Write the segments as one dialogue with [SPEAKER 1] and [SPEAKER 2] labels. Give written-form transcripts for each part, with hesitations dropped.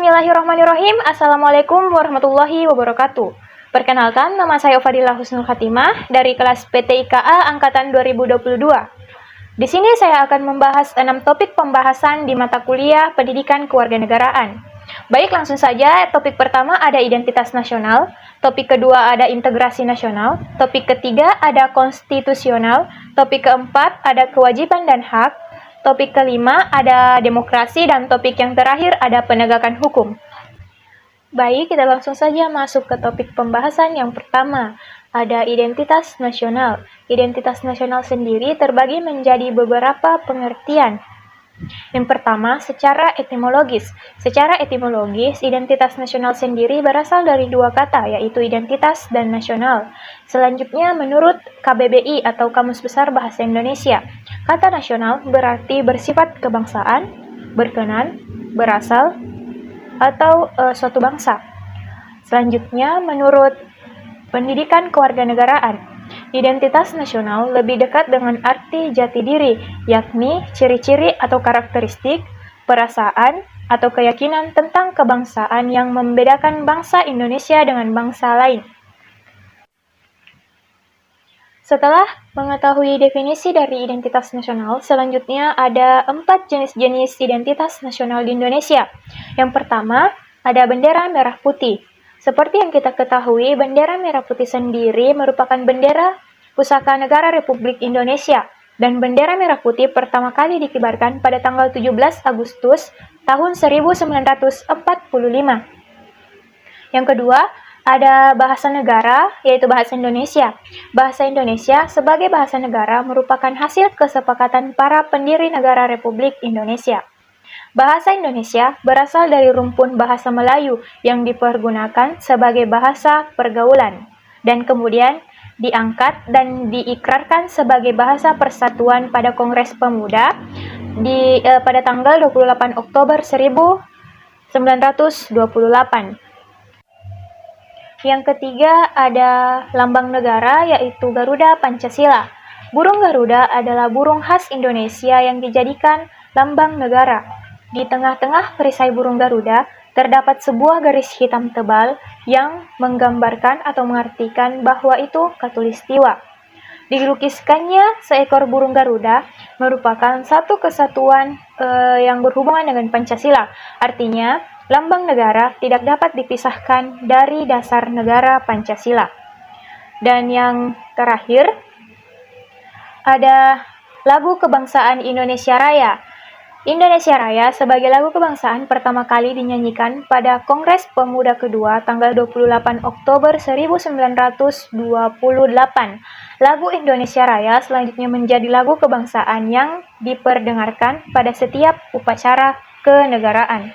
[SPEAKER 1] Bismillahirrahmanirrahim. Assalamualaikum warahmatullahi wabarakatuh. Perkenalkan, nama saya Fadilah Husnul Khatimah dari kelas PTIKA Angkatan 2022. Di sini saya akan membahas 6 topik pembahasan di mata kuliah Pendidikan Kewarganegaraan. Baik, langsung saja. Topik pertama ada identitas nasional, topik kedua ada integrasi nasional, topik ketiga ada konstitusional, topik keempat ada kewajiban dan hak, topik kelima ada demokrasi, dan topik yang terakhir ada penegakan hukum. Baik, kita langsung saja masuk ke topik pembahasan yang pertama. Ada identitas nasional. Identitas nasional sendiri terbagi menjadi beberapa pengertian. Yang pertama, secara etimologis. Secara etimologis, identitas nasional sendiri berasal dari dua kata, yaitu identitas dan nasional. Selanjutnya, menurut KBBI atau Kamus Besar Bahasa Indonesia, kata nasional berarti bersifat kebangsaan, berkenan, berasal, atau suatu bangsa. Selanjutnya, menurut Pendidikan Kewarganegaraan, identitas nasional lebih dekat dengan arti jati diri, yakni ciri-ciri atau karakteristik, perasaan, atau keyakinan tentang kebangsaan yang membedakan bangsa Indonesia dengan bangsa lain. Setelah mengetahui definisi dari identitas nasional, selanjutnya ada 4 jenis-jenis identitas nasional di Indonesia. Yang pertama, ada bendera merah putih. Seperti yang kita ketahui, bendera merah putih sendiri merupakan bendera pusaka negara Republik Indonesia, dan bendera merah putih pertama kali dikibarkan pada tanggal 17 Agustus tahun 1945. Yang kedua, ada bahasa negara, yaitu bahasa Indonesia. Bahasa Indonesia sebagai bahasa negara merupakan hasil kesepakatan para pendiri negara Republik Indonesia. Bahasa Indonesia berasal dari rumpun bahasa Melayu yang dipergunakan sebagai bahasa pergaulan, dan kemudian diangkat dan diikrarkan sebagai bahasa persatuan pada Kongres Pemuda pada tanggal 28 Oktober 1928. Yang ketiga ada lambang negara, yaitu Garuda Pancasila. Burung Garuda adalah burung khas Indonesia yang dijadikan lambang negara. Di tengah-tengah perisai burung Garuda terdapat sebuah garis hitam tebal yang menggambarkan atau mengartikan bahwa itu khatulistiwa. Dilukiskannya seekor burung Garuda merupakan satu kesatuan yang berhubungan dengan Pancasila. Artinya, lambang negara tidak dapat dipisahkan dari dasar negara Pancasila. Dan yang terakhir, ada lagu kebangsaan Indonesia Raya. Indonesia Raya sebagai lagu kebangsaan pertama kali dinyanyikan pada Kongres Pemuda kedua tanggal 28 Oktober 1928. Lagu Indonesia Raya selanjutnya menjadi lagu kebangsaan yang diperdengarkan pada setiap upacara kenegaraan.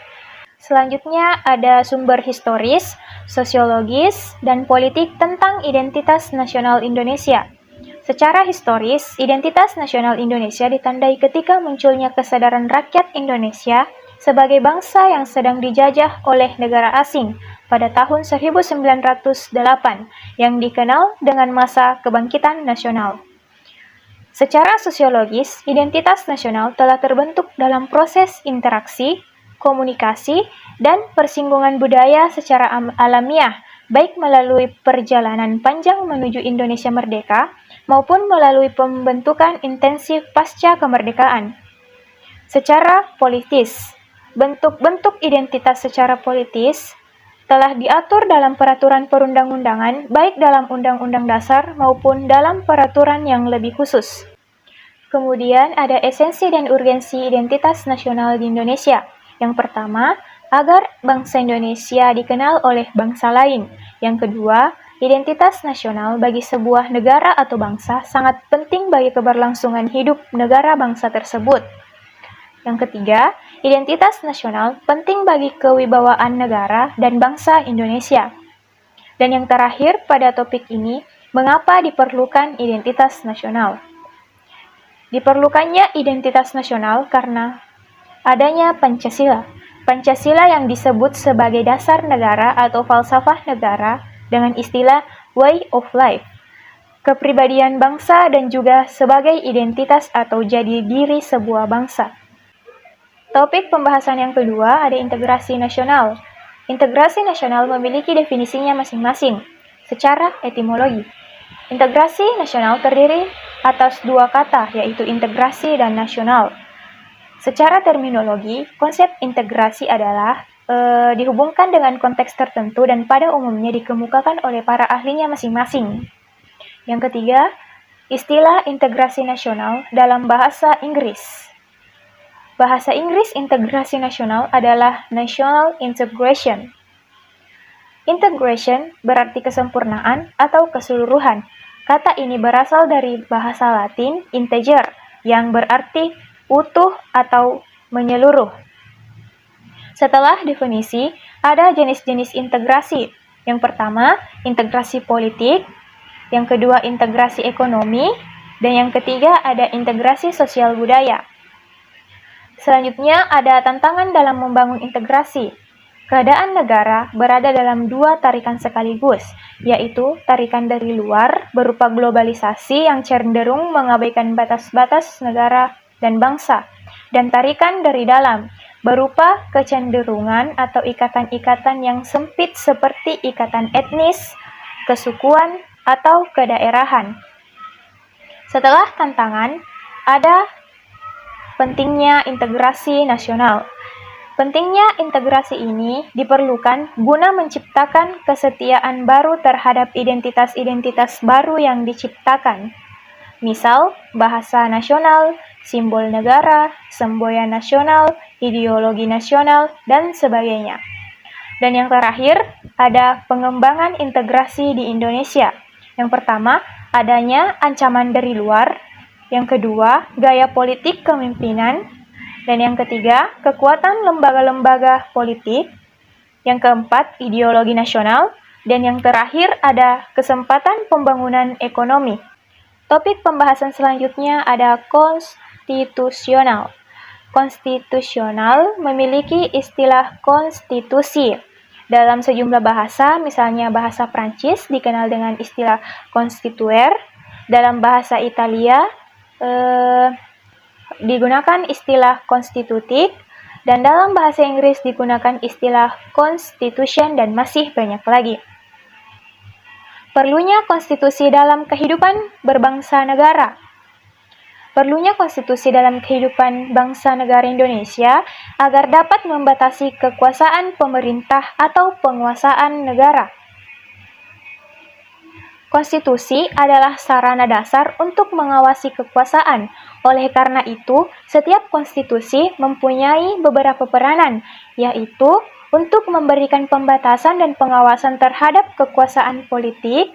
[SPEAKER 1] Selanjutnya ada sumber historis, sosiologis, dan politik tentang identitas nasional Indonesia. Secara historis, identitas nasional Indonesia ditandai ketika munculnya kesadaran rakyat Indonesia sebagai bangsa yang sedang dijajah oleh negara asing pada tahun 1908 yang dikenal dengan masa kebangkitan nasional. Secara sosiologis, identitas nasional telah terbentuk dalam proses interaksi, komunikasi, dan persinggungan budaya secara alamiah, baik melalui perjalanan panjang menuju Indonesia merdeka maupun melalui pembentukan intensif pasca kemerdekaan. Secara politis, bentuk-bentuk identitas secara politis telah diatur dalam peraturan perundang-undangan, baik dalam Undang-Undang Dasar maupun dalam peraturan yang lebih khusus. Kemudian ada esensi dan urgensi identitas nasional di Indonesia. Yang pertama, agar bangsa Indonesia dikenal oleh bangsa lain. Yang kedua, identitas nasional bagi sebuah negara atau bangsa sangat penting bagi keberlangsungan hidup negara bangsa tersebut. Yang ketiga, identitas nasional penting bagi kewibawaan negara dan bangsa Indonesia. Dan yang terakhir pada topik ini, mengapa diperlukan identitas nasional? Diperlukannya identitas nasional karena adanya Pancasila. Pancasila yang disebut sebagai dasar negara atau falsafah negara dengan istilah way of life, kepribadian bangsa, dan juga sebagai identitas atau jadi diri sebuah bangsa. Topik pembahasan yang kedua ada integrasi nasional. Integrasi nasional memiliki definisinya masing-masing secara etimologi. Integrasi nasional terdiri atas dua kata, yaitu integrasi dan nasional. Secara terminologi, konsep integrasi adalah dihubungkan dengan konteks tertentu dan pada umumnya dikemukakan oleh para ahlinya masing-masing. Yang ketiga, istilah integrasi nasional dalam bahasa Inggris. Bahasa Inggris integrasi nasional adalah national integration. Integration berarti kesempurnaan atau keseluruhan. Kata ini berasal dari bahasa Latin integer, yang berarti utuh atau menyeluruh. Setelah definisi, ada jenis-jenis integrasi. Yang pertama, integrasi politik. Yang kedua, integrasi ekonomi. Dan yang ketiga, ada integrasi sosial budaya. Selanjutnya, ada tantangan dalam membangun integrasi. Keadaan negara berada dalam dua tarikan sekaligus, yaitu tarikan dari luar berupa globalisasi yang cenderung mengabaikan batas-batas negara dan bangsa, dan tarikan dari dalam, berupa kecenderungan atau ikatan-ikatan yang sempit seperti ikatan etnis, kesukuan, atau kedaerahan. Setelah tantangan, ada pentingnya integrasi nasional. Pentingnya integrasi ini diperlukan guna menciptakan kesetiaan baru terhadap identitas-identitas baru yang diciptakan. Misal, bahasa nasional, simbol negara, semboyan nasional, ideologi nasional, dan sebagainya. Dan yang terakhir, ada pengembangan integrasi di Indonesia. Yang pertama, adanya ancaman dari luar. Yang kedua, gaya politik kepemimpinan. Dan yang ketiga, kekuatan lembaga-lembaga politik. Yang keempat, ideologi nasional. Dan yang terakhir, ada kesempatan pembangunan ekonomi. Topik pembahasan selanjutnya ada konstitusional. Konstitusional memiliki istilah konstitusi. Dalam sejumlah bahasa, misalnya bahasa Prancis dikenal dengan istilah constituer. Dalam bahasa Italia digunakan istilah constitutive. Dan dalam bahasa Inggris digunakan istilah constitution dan masih banyak lagi. Perlunya konstitusi dalam kehidupan berbangsa negara. Perlunya konstitusi dalam kehidupan bangsa negara Indonesia agar dapat membatasi kekuasaan pemerintah atau penguasaan negara. Konstitusi adalah sarana dasar untuk mengawasi kekuasaan. Oleh karena itu, setiap konstitusi mempunyai beberapa peranan, yaitu untuk memberikan pembatasan dan pengawasan terhadap kekuasaan politik.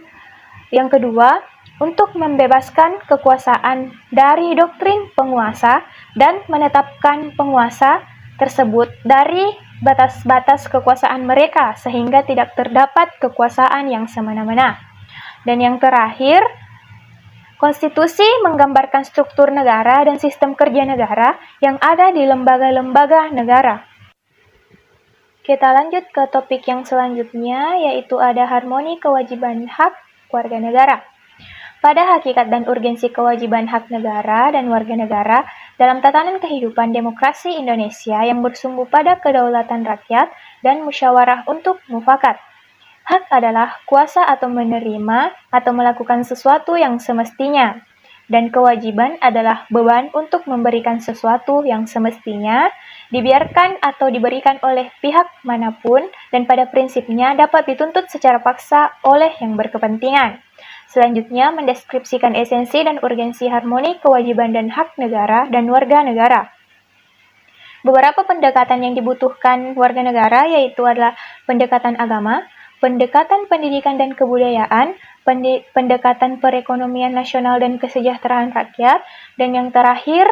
[SPEAKER 1] Yang kedua, untuk membebaskan kekuasaan dari doktrin penguasa dan menetapkan penguasa tersebut dari batas-batas kekuasaan mereka sehingga tidak terdapat kekuasaan yang semena-mena. Dan yang terakhir, konstitusi menggambarkan struktur negara dan sistem kerja negara yang ada di lembaga-lembaga negara. Kita lanjut ke topik yang selanjutnya, yaitu ada harmoni kewajiban hak warga negara. Pada hakikat dan urgensi kewajiban hak negara dan warga negara dalam tatanan kehidupan demokrasi Indonesia yang bersumber pada kedaulatan rakyat dan musyawarah untuk mufakat. Hak adalah kuasa atau menerima atau melakukan sesuatu yang semestinya, dan kewajiban adalah beban untuk memberikan sesuatu yang semestinya dibiarkan atau diberikan oleh pihak manapun dan pada prinsipnya dapat dituntut secara paksa oleh yang berkepentingan. Selanjutnya, mendeskripsikan esensi dan urgensi harmoni kewajiban dan hak negara dan warga negara. Beberapa pendekatan yang dibutuhkan warga negara yaitu adalah pendekatan agama, pendekatan pendidikan dan kebudayaan, pendekatan perekonomian nasional dan kesejahteraan rakyat, dan yang terakhir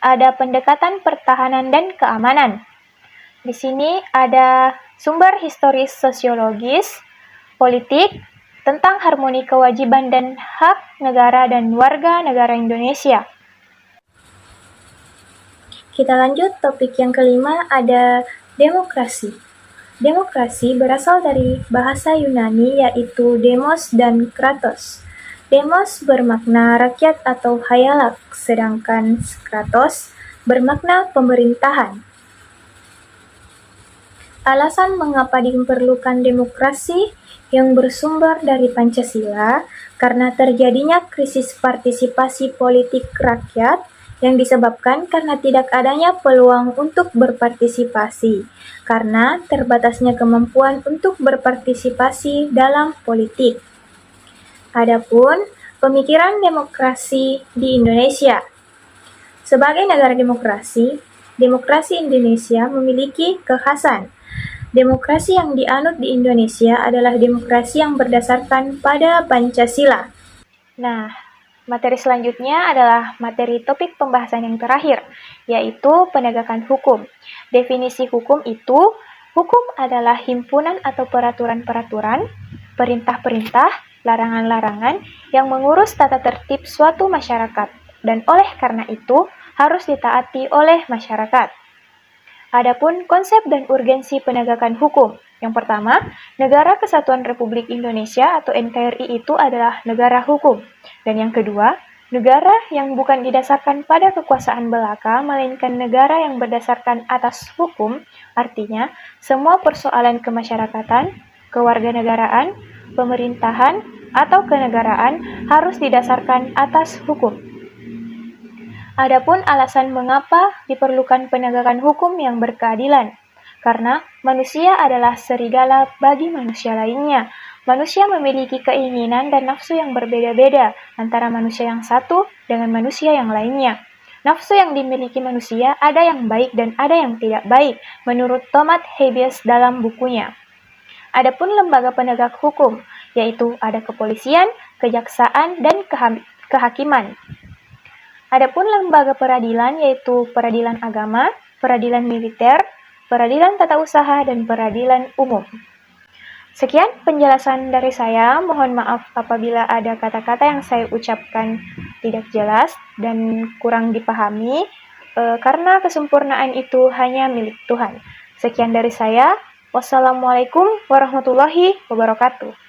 [SPEAKER 1] ada pendekatan pertahanan dan keamanan. Di sini ada sumber historis sosiologis, politik, tentang harmoni kewajiban dan hak negara dan warga negara Indonesia. Kita lanjut topik yang kelima ada demokrasi. Demokrasi berasal dari bahasa Yunani yaitu demos dan kratos. Demos bermakna rakyat atau hayalak, sedangkan kratos bermakna pemerintahan. Alasan mengapa diperlukan demokrasi yang bersumber dari Pancasila karena terjadinya krisis partisipasi politik rakyat yang disebabkan karena tidak adanya peluang untuk berpartisipasi, karena terbatasnya kemampuan untuk berpartisipasi dalam politik. Adapun pemikiran demokrasi di Indonesia. Sebagai negara demokrasi, demokrasi Indonesia memiliki kekhasan. Demokrasi yang dianut di Indonesia adalah demokrasi yang berdasarkan pada Pancasila. Nah, materi selanjutnya adalah materi topik pembahasan yang terakhir, yaitu penegakan hukum. Definisi hukum itu, hukum adalah himpunan atau peraturan-peraturan, perintah-perintah, larangan-larangan yang mengurus tata tertib suatu masyarakat, dan oleh karena itu harus ditaati oleh masyarakat. Adapun konsep dan urgensi penegakan hukum. Yang pertama, Negara Kesatuan Republik Indonesia atau NKRI itu adalah negara hukum. Dan yang kedua, negara yang bukan didasarkan pada kekuasaan belaka, melainkan negara yang berdasarkan atas hukum, artinya semua persoalan kemasyarakatan, kewarganegaraan, pemerintahan, atau kenegaraan harus didasarkan atas hukum. Adapun alasan mengapa diperlukan penegakan hukum yang berkeadilan, karena manusia adalah serigala bagi manusia lainnya. Manusia memiliki keinginan dan nafsu yang berbeda-beda antara manusia yang satu dengan manusia yang lainnya. Nafsu yang dimiliki manusia ada yang baik dan ada yang tidak baik, menurut Thomas Hobbes dalam bukunya. Adapun lembaga penegak hukum, yaitu ada kepolisian, kejaksaan, dan kehakiman. Adapun lembaga peradilan yaitu peradilan agama, peradilan militer, peradilan tata usaha, dan peradilan umum. Sekian penjelasan dari saya. Mohon maaf apabila ada kata-kata yang saya ucapkan tidak jelas dan kurang dipahami, karena kesempurnaan itu hanya milik Tuhan. Sekian dari saya. Wassalamualaikum warahmatullahi wabarakatuh.